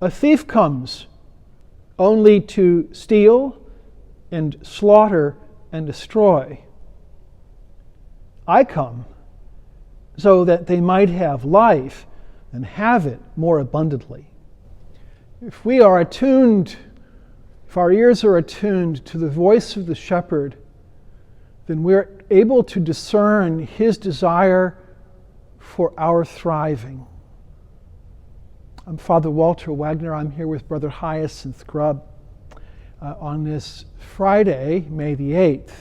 A thief comes only to steal and slaughter and destroy. I come so that they might have life and have it more abundantly. If we are attuned, if our ears are attuned to the voice of the shepherd, then we're able to discern his desire for our thriving. I'm Father Walter Wagner. I'm here with Brother Hyacinth Grubb on this Friday, May the 8th.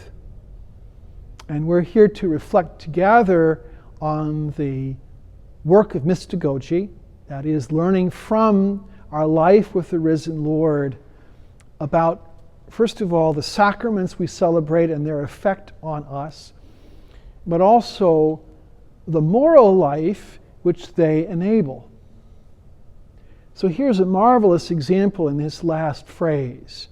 And we're here to reflect together on the work of Mystagogy, that is, learning from our life with the risen Lord about, first of all, the sacraments we celebrate and their effect on us, but also the moral life which they enable. So here's a marvelous example in this last phrase.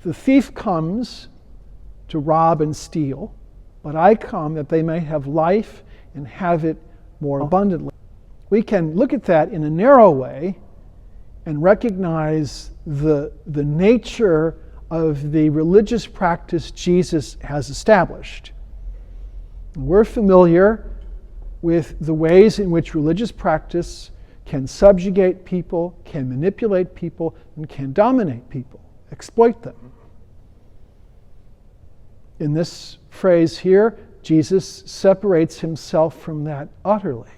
The thief comes to rob and steal, but I come that they may have life and have it more abundantly. We can look at that in a narrow way and recognize the nature of the religious practice Jesus has established. We're familiar with the ways in which religious practice can subjugate people, can manipulate people, and can dominate people, exploit them. In this phrase here, Jesus separates himself from that utterly.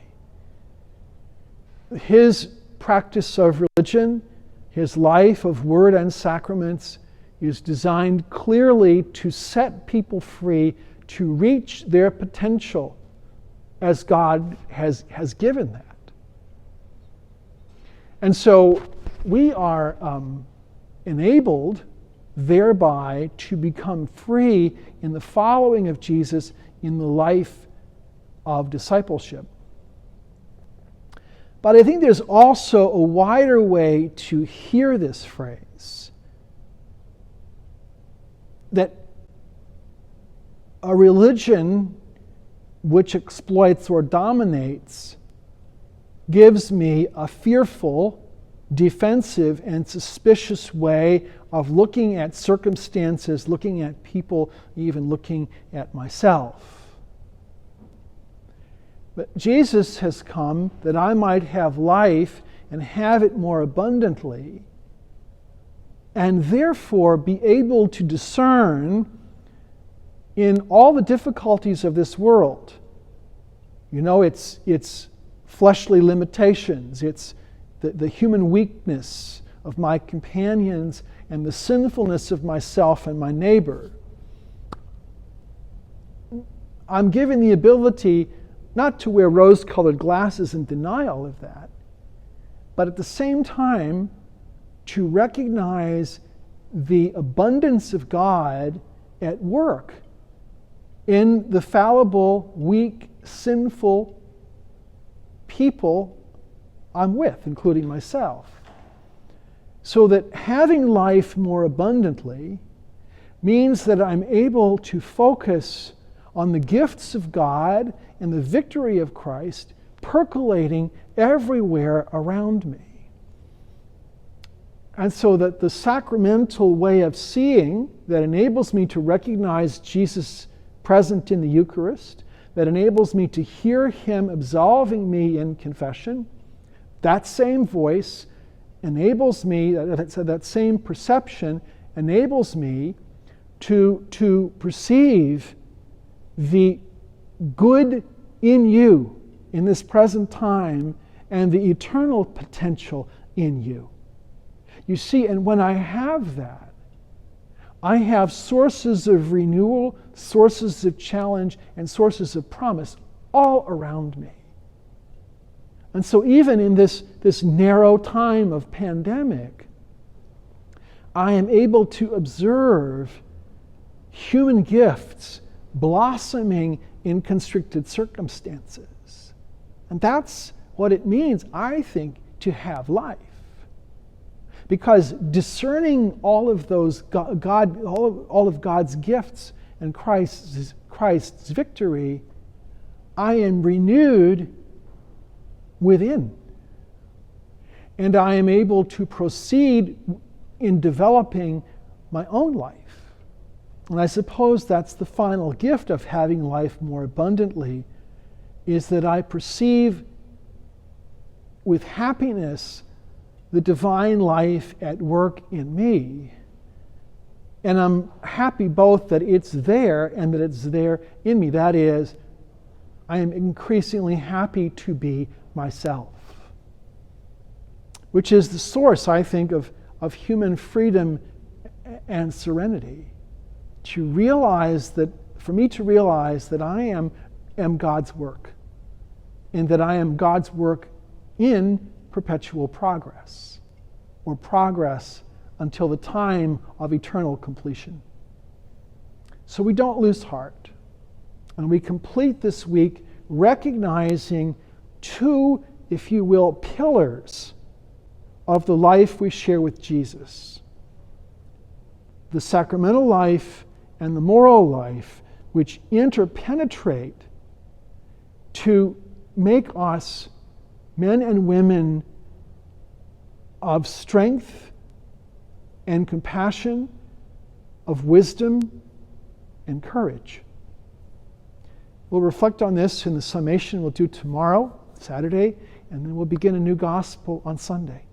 His practice of religion, his life of word and sacraments, is designed clearly to set people free to reach their potential as God has given that. And so we are enabled thereby to become free in the following of Jesus in the life of discipleship. But I think there's also a wider way to hear this phrase, that a religion which exploits or dominates gives me a fearful, defensive, and suspicious way of looking at circumstances, looking at people, even looking at myself. But Jesus has come that I might have life and have it more abundantly, and therefore be able to discern in all the difficulties of this world. You know, it's fleshly limitations, it's the human weakness of my companions and the sinfulness of myself and my neighbor. I'm given the ability not to wear rose-colored glasses in denial of that, but at the same time to recognize the abundance of God at work in the fallible, weak, sinful people I'm with, including myself. So that having life more abundantly means that I'm able to focus on the gifts of God and the victory of Christ percolating everywhere around me. And so that the sacramental way of seeing that enables me to recognize Jesus present in the Eucharist, that enables me to hear him absolving me in confession, that same voice enables me, that same perception enables me to perceive the good in you in this present time and the eternal potential in you. You see, and when I have that, I have sources of renewal, sources of challenge, and sources of promise all around me. And so even in this narrow time of pandemic, I am able to observe human gifts blossoming in constricted circumstances. And that's what it means, I think, to have life. Because discerning all of those all of God's gifts and Christ's victory, I am renewed within. And I am able to proceed in developing my own life. And I suppose that's the final gift of having life more abundantly, is that I perceive with happiness the divine life at work in me. And I'm happy both that it's there and that it's there in me. That is, I am increasingly happy to be myself, which is the source, I think, of human freedom and serenity. To realize that, for me to realize that I am God's work, and that I am God's work in perpetual progress, or progress until the time of eternal completion. So we don't lose heart. And we complete this week recognizing two, if you will, pillars of the life we share with Jesus. The sacramental life and the moral life, which interpenetrate to make us men and women of strength and compassion, of wisdom and courage. We'll reflect on this in the summation we'll do tomorrow, Saturday, and then we'll begin a new gospel on Sunday.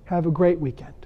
Have a great weekend.